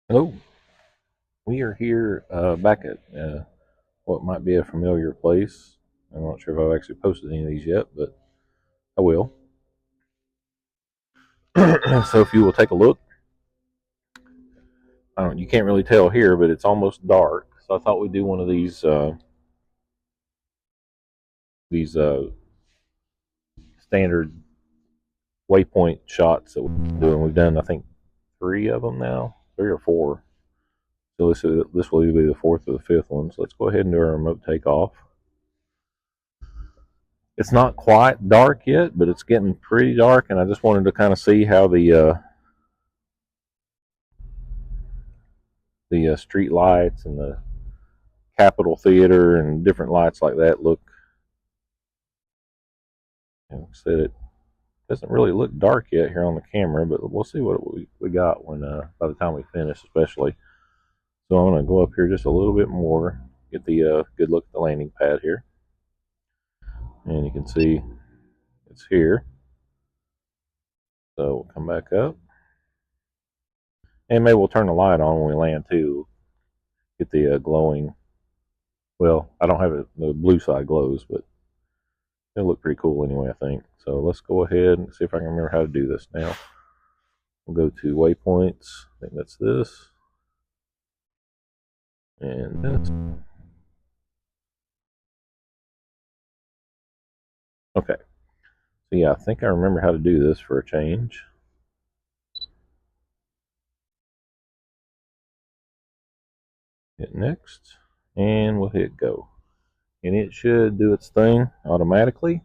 Hello, we are here back at what might be a familiar place. I'm not sure if I've actually posted any of these yet, but I will. So if you will take a look, you can't really tell here, but it's almost dark. So I thought we'd do one of these standard waypoint shots that we're doing. We've done, I think, three of them now, three or four. So this will either be the fourth or the fifth one. So let's go ahead and do our remote takeoff. It's not quite dark yet, but it's getting pretty dark, and I just wanted to kind of see how the street lights and the Capitol Theater and different lights like that look. Like I said, it doesn't really look dark yet here on the camera, but we'll see what we got when by the time we finish, especially. So I'm going to go up here just a little bit more, get the good look at the landing pad here, and you can see it's here. So we'll come back up, and maybe we'll turn the light on when we land too. Get the glowing. Well, I don't have it. The blue side glows, but it'll look pretty cool anyway, I think. So let's go ahead and see if I can remember how to do this now. We'll go to waypoints. I think that's this. And this. Okay. So yeah, I think I remember how to do this for a change. Hit next. And we'll hit go. And it should do its thing automatically.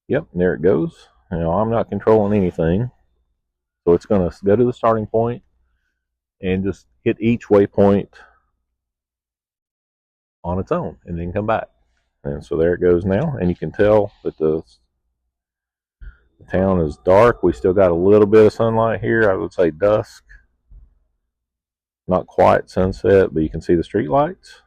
Yep, there it goes. Now I'm not controlling anything. So it's going to go to the starting point and just hit each waypoint on its own and then come back. And so there it goes now. And you can tell that the town is dark. We still got a little bit of sunlight here. I would say dusk. Not quite sunset, but you can see the street lights.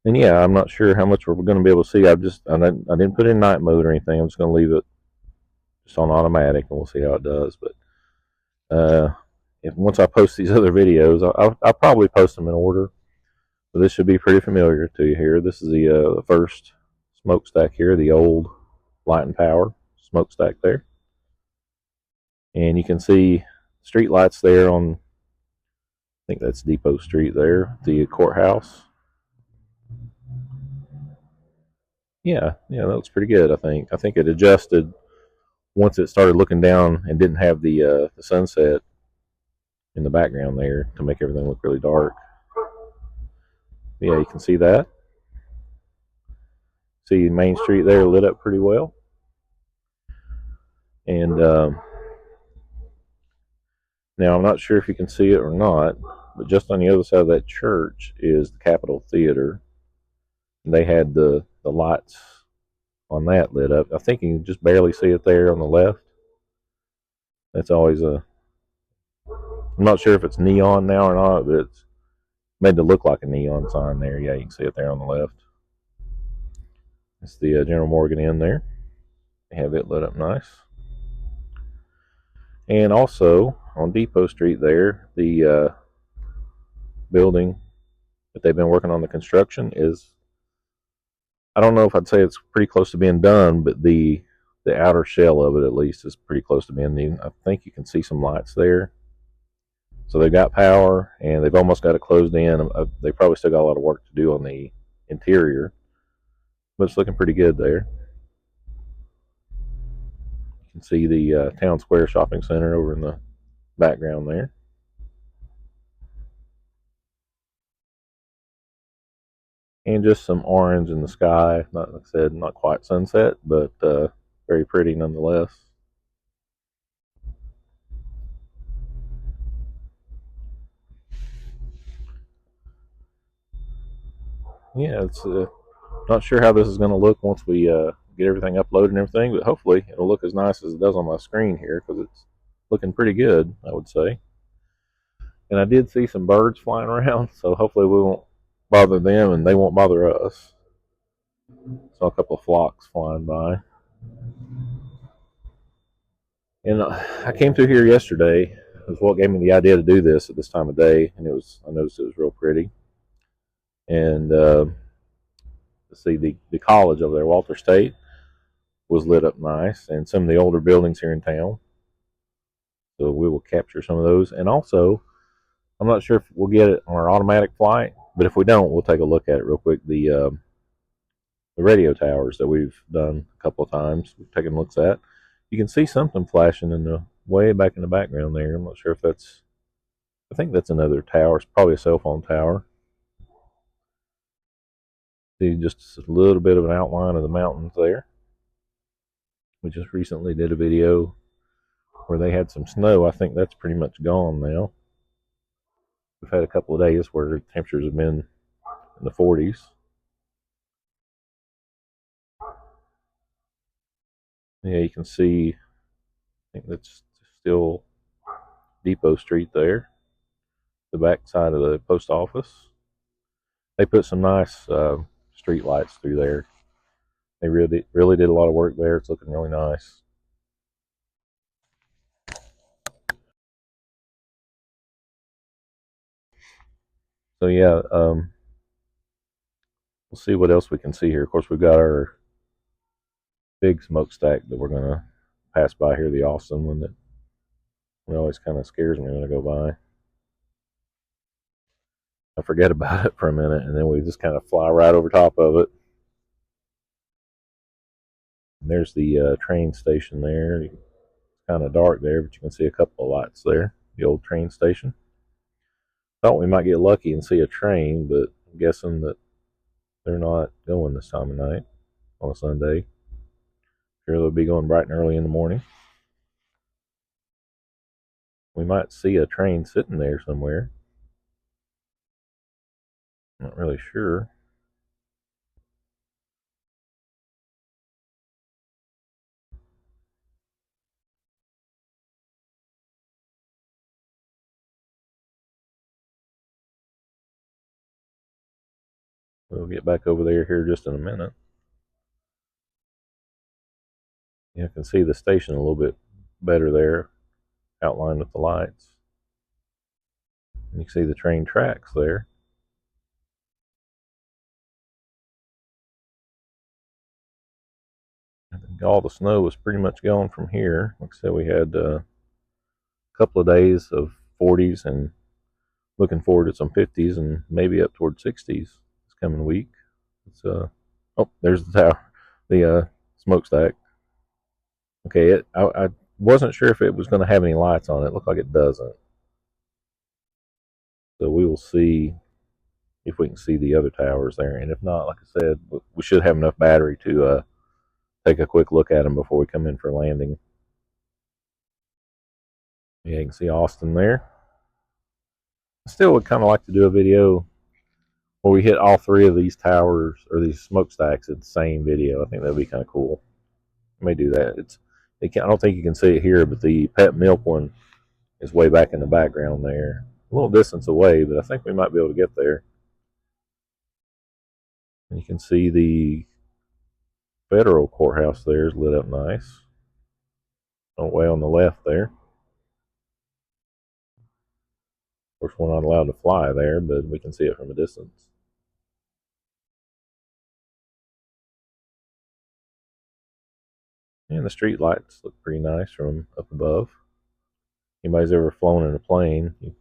And yeah, I'm not sure how much we're going to be able to see. I didn't put in night mode or anything. I'm just going to leave it just on automatic, and we'll see how it does. But if once I post these other videos, I'll probably post them in order. But this should be pretty familiar to you here. This is the first smokestack here, the old Light and Power smokestack there, and you can see street lights there on. I think that's Depot Street there, the courthouse. Yeah, that looks pretty good. I think it adjusted once it started looking down and didn't have the sunset in the background there to make everything look really dark. Yeah, you can see that. See Main Street there lit up pretty well, and now I'm not sure if you can see it or not, but just on the other side of that church is the Capitol Theater. They had the lights on that lit up. I think you can just barely see it there on the left. That's always a. I'm not sure if it's neon now or not, but it's made to look like a neon sign there. Yeah, you can see it there on the left. It's the General Morgan Inn there. They have it lit up nice. And also on Depot Street there, the building that they've been working on the construction is. I don't know if I'd say it's pretty close to being done, but the outer shell of it at least is pretty close to being done. I think you can see some lights there. So they've got power and they've almost got it closed in. They probably still got a lot of work to do on the interior, but it's looking pretty good there. You can see the Town Square Shopping Center over in the background there. And just some orange in the sky. Not like I said, not quite sunset, but very pretty nonetheless. Yeah, it's not sure how this is going to look once we get everything uploaded and everything, but hopefully it'll look as nice as it does on my screen here because it's looking pretty good, I would say. And I did see some birds flying around, so hopefully we won't bother them and they won't bother us. Saw a couple of flocks flying by. And I came through here yesterday. It was what gave me the idea to do this at this time of day, and I noticed it was real pretty. And let's see, the college over there, Walter State, was lit up nice, and some of the older buildings here in town. So we will capture some of those, and also I'm not sure if we'll get it on our automatic flight, but if we don't, we'll take a look at it real quick. The radio towers that we've done a couple of times, we've taken looks at. You can see something flashing in the way back in the background there. I'm not sure if that's. I think that's another tower. It's probably a cell phone tower. See just a little bit of an outline of the mountains there. We just recently did a video where they had some snow. I think that's pretty much gone now. We've had a couple of days where temperatures have been in the 40s. Yeah, you can see, I think that's still Depot Street there, the back side of the post office. They put some nice street lights through there. They really did a lot of work there. It's looking really nice. So yeah, we'll see what else we can see here. Of course, we've got our big smokestack that we're gonna pass by here, the Austin one that always kind of scares me when I go by. I forget about it for a minute, and then we just kind of fly right over top of it. And there's the train station there. It's kind of dark there, but you can see a couple of lights there. The old train station. Thought we might get lucky and see a train, but I'm guessing that they're not going this time of night on a Sunday. Sure, they'll be going bright and early in the morning. We might see a train sitting there somewhere. Not really sure. We'll get back over there here just in a minute. You can see the station a little bit better there, outlined with the lights. And you can see the train tracks there. I think all the snow was pretty much gone from here. Like I said, we had a couple of days of 40s and looking forward to some 50s and maybe up toward 60s this coming week. It's oh, there's the tower, the smokestack. Okay, I wasn't sure if it was going to have any lights on it. It looked like it doesn't. So we will see if we can see the other towers there, and if not, like I said, we should have enough battery to take a quick look at them before we come in for landing. Yeah, you can see Austin there. I still would kind of like to do a video where we hit all three of these towers or these smokestacks in the same video. I think that'd be kind of cool. I may do that. I don't think you can see it here, but the pet milk one is way back in the background there, a little distance away, but I think we might be able to get there. And you can see the federal courthouse there is lit up nice, way on the left there. Of course, we're not allowed to fly there, but we can see it from a distance. And the street lights look pretty nice from up above. Anybody's ever flown in a plane, you've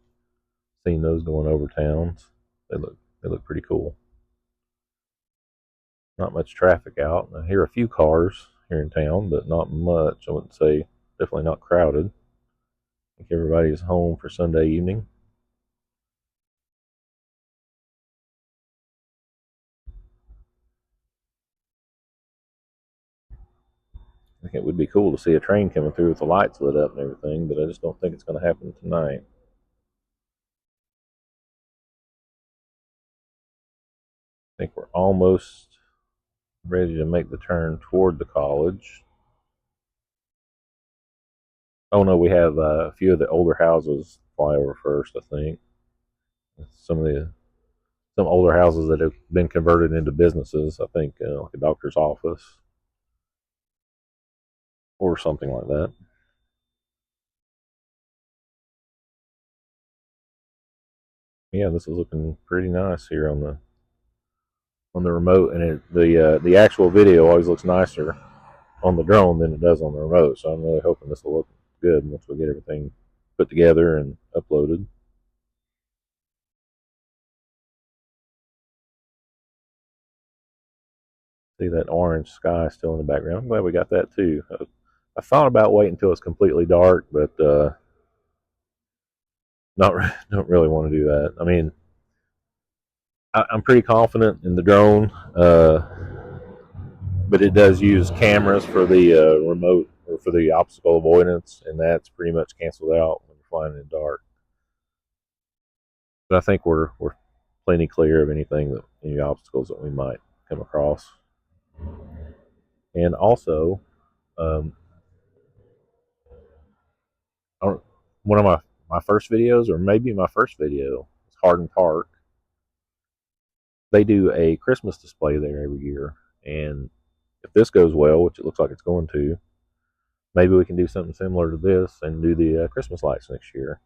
seen those going over towns. They look pretty cool. Not much traffic out. I hear a few cars here in town, but not much. I wouldn't say, definitely not crowded. I think everybody's home for Sunday evening. I think it would be cool to see a train coming through with the lights lit up and everything, but I just don't think it's going to happen tonight. I think we're almost ready to make the turn toward the college. Oh no, we have a few of the older houses fly over first. I think some some older houses that have been converted into businesses. I think like a doctor's office or something like that. Yeah, this is looking pretty nice here on the remote, and the actual video always looks nicer on the drone than it does on the remote. So I'm really hoping this will look good once we get everything put together and uploaded. See that orange sky still in the background. I'm glad we got that too. I thought about waiting until it's completely dark, but not don't really want to do that. I mean, I'm pretty confident in the drone, but it does use cameras for the remote or for the obstacle avoidance, and that's pretty much canceled out when you're flying in the dark. But I think we're plenty clear of anything that any obstacles that we might come across. And also, um, one of my first videos, or maybe my first video, is Hardin Park. They do a Christmas display there every year, and if this goes well, which it looks like it's going to, maybe we can do something similar to this and do the Christmas lights next year.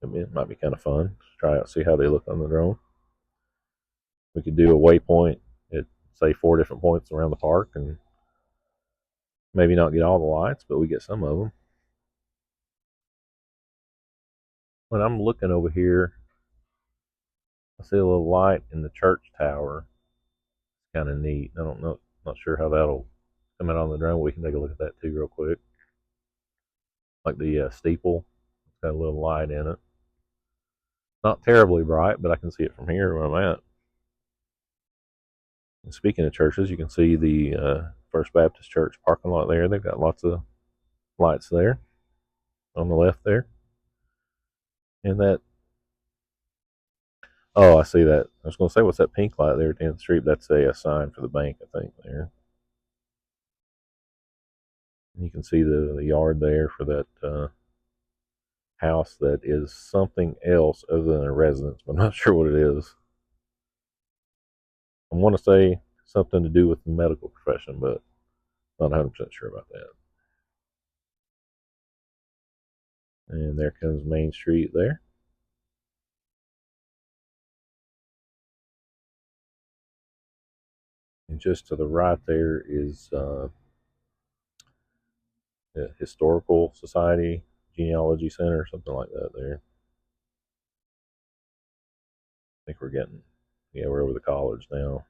I mean, it might be kind of fun to try out, see how they look on the drone. We could do a waypoint at say 4 different points around the park, and maybe not get all the lights, but we get some of them. When I'm looking over here, I see a little light in the church tower. Kind of neat. I don't know, not sure how that'll come out on the drone. We can take a look at that too real quick. Like the steeple, it's got a little light in it. Not terribly bright, but I can see it from here where I'm at. And speaking of churches, you can see the First Baptist Church parking lot there. They've got lots of lights there on the left there. And that, oh, I see that. I was going to say, what's that pink light there at the end of the street? That's a sign for the bank, I think, there. You can see the yard there for that house that is something else other than a residence, but I'm not sure what it is. I want to say something to do with the medical profession, but not 100% sure about that. And there comes Main Street there. And just to the right there is the Historical Society Genealogy Center, something like that there. I think we're getting, yeah, we're over the college now.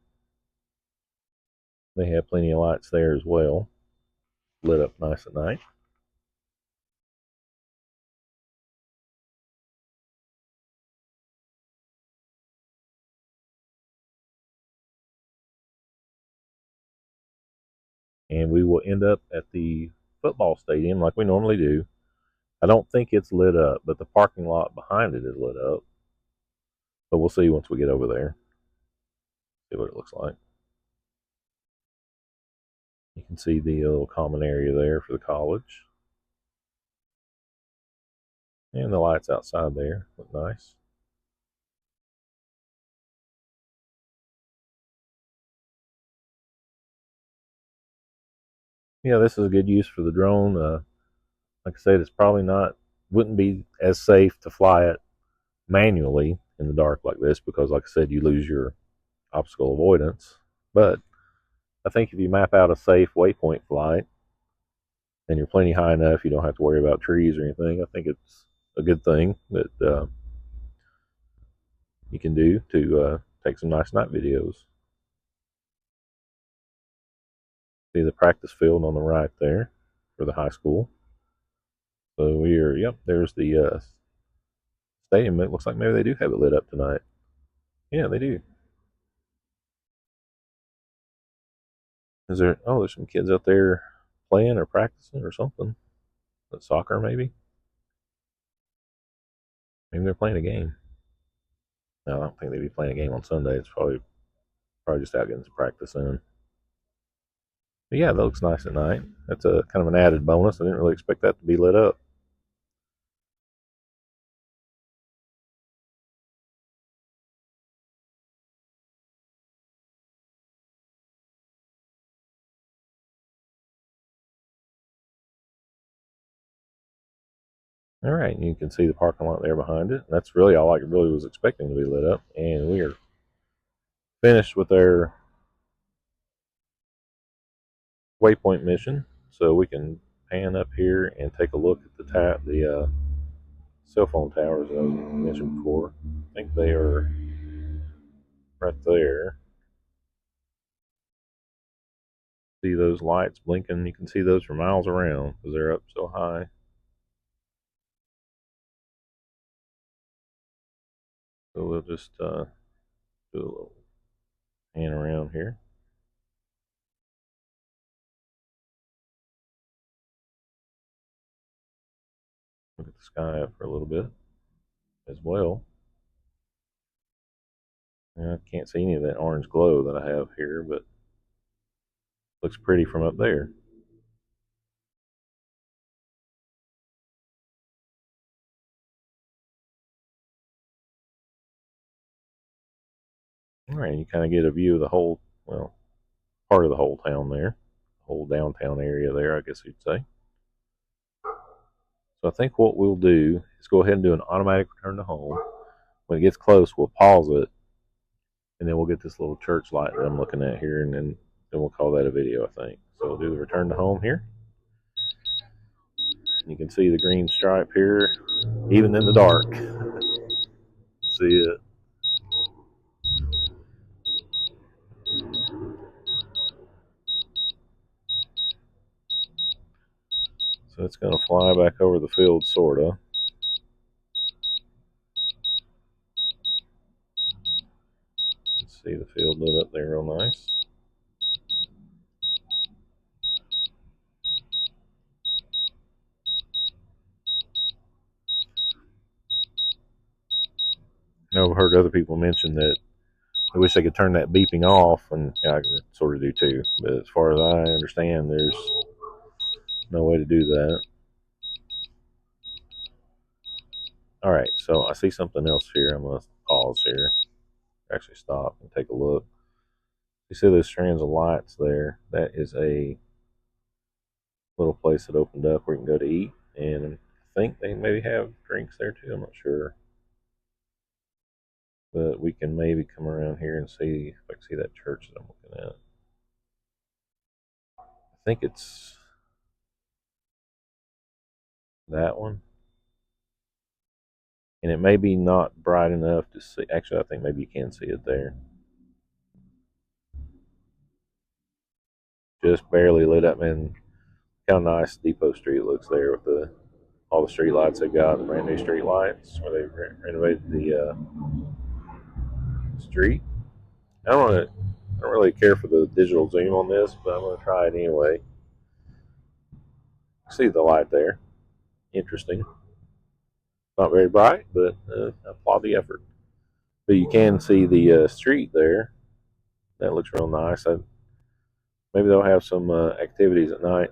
They have plenty of lights there as well, lit up nice at night. And we will end up at the football stadium like we normally do. I don't think it's lit up, but the parking lot behind it is lit up. But we'll see once we get over there. See what it looks like. You can see the little common area there for the college. And the lights outside there look nice. Yeah, this is a good use for the drone. Like I said, it's probably wouldn't be as safe to fly it manually in the dark like this because, like I said, you lose your obstacle avoidance. But I think if you map out a safe waypoint flight and you're plenty high enough, you don't have to worry about trees or anything. I think it's a good thing that you can do to take some nice night videos. See the practice field on the right there for the high school. So we are, yep, there's the stadium. It looks like maybe they do have it lit up tonight. Yeah, they do. Is there, oh, there's some kids out there playing or practicing or something. Soccer, maybe? Maybe they're playing a game. No, I don't think they'd be playing a game on Sunday. It's probably just out getting some practice in. But yeah, that looks nice at night. That's a kind of an added bonus. I didn't really expect that to be lit up. All right, you can see the parking lot there behind it. That's really all I really was expecting to be lit up. And we are finished with our waypoint mission. So we can pan up here and take a look at the cell phone towers that I mentioned before. I think they are right there. See those lights blinking? You can see those for miles around because they're up so high. So we'll just do a little pan around here. Look at the sky up for a little bit as well. And I can't see any of that orange glow that I have here, but looks pretty from up there. All right, you kind of get a view of the whole, well, part of the whole town there, whole downtown area there, I guess you'd say. So I think what we'll do is go ahead and do an automatic return to home. When it gets close, we'll pause it, and then we'll get this little church light that I'm looking at here, and then we'll call that a video, I think. So we'll do the return to home here. You can see the green stripe here, even in the dark. See it. So it's going to fly back over the field, sort of. See the field lit up there real nice. I've heard other people mention that they wish they could turn that beeping off, and I sort of do too. But as far as I understand, there's no way to do that. All right, so I see something else here. I'm going to pause here, actually stop and take a look. You see those strands of lights there? That is a little place that opened up where you can go to eat, and I think they maybe have drinks there too. I'm not sure. But we can maybe come around here and see if I can see that church that I'm looking at. I think it's that one. And it may be not bright enough to see. Actually, I think maybe you can see it there. Just barely lit up, and how nice Depot Street looks there with all the street lights they've got, the brand new street lights where they've renovated the street. I don't really care for the digital zoom on this, but I'm going to try it anyway. See the light there. Interesting. Not very bright, but I applaud the effort. But you can see the street there. That looks real nice. Maybe they'll have some activities at night.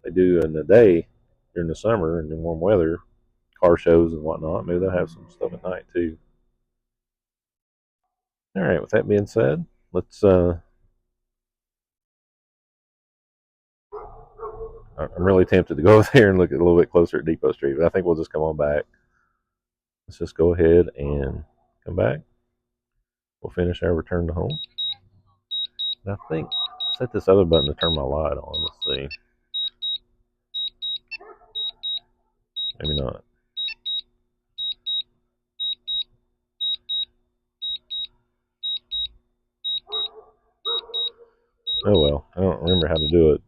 They do in the day during the summer and in warm weather, car shows and whatnot. Maybe they'll have some stuff at night too. All right. With that being said, let's. I'm really tempted to go over there and look at a little bit closer at Depot Street, but I think we'll just come on back. Let's just go ahead and come back. We'll finish our return to home. And I think set this other button to turn my light on. Let's see. Maybe not. Oh well, I don't remember how to do it.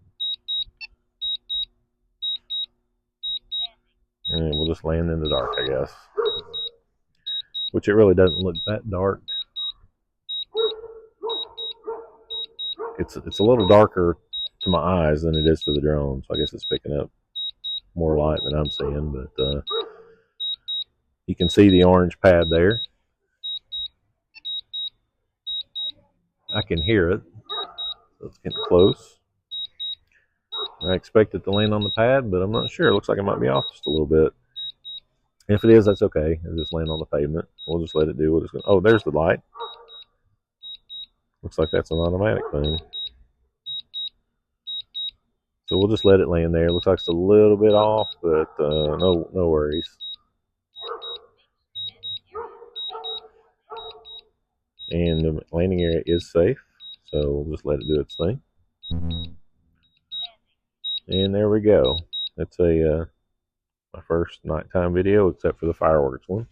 And we'll just land in the dark, I guess. Which it really doesn't look that dark. It's a little darker to my eyes than it is to the drone, so I guess it's picking up more light than I'm seeing. But you can see the orange pad there. I can hear it, so it's getting close. I expect it to land on the pad, but I'm not sure. It looks like it might be off just a little bit. If it is, that's okay. It'll just land on the pavement. We'll just let it do what it's going to. Oh, there's the light. Looks like that's an automatic thing. So we'll just let it land there. Looks like it's a little bit off, but no worries. and the landing area is safe, so we'll just let it do its thing. And there we go. That's my first nighttime video, except for the fireworks one.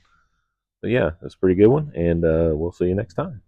But yeah, that's a pretty good one, and we'll see you next time.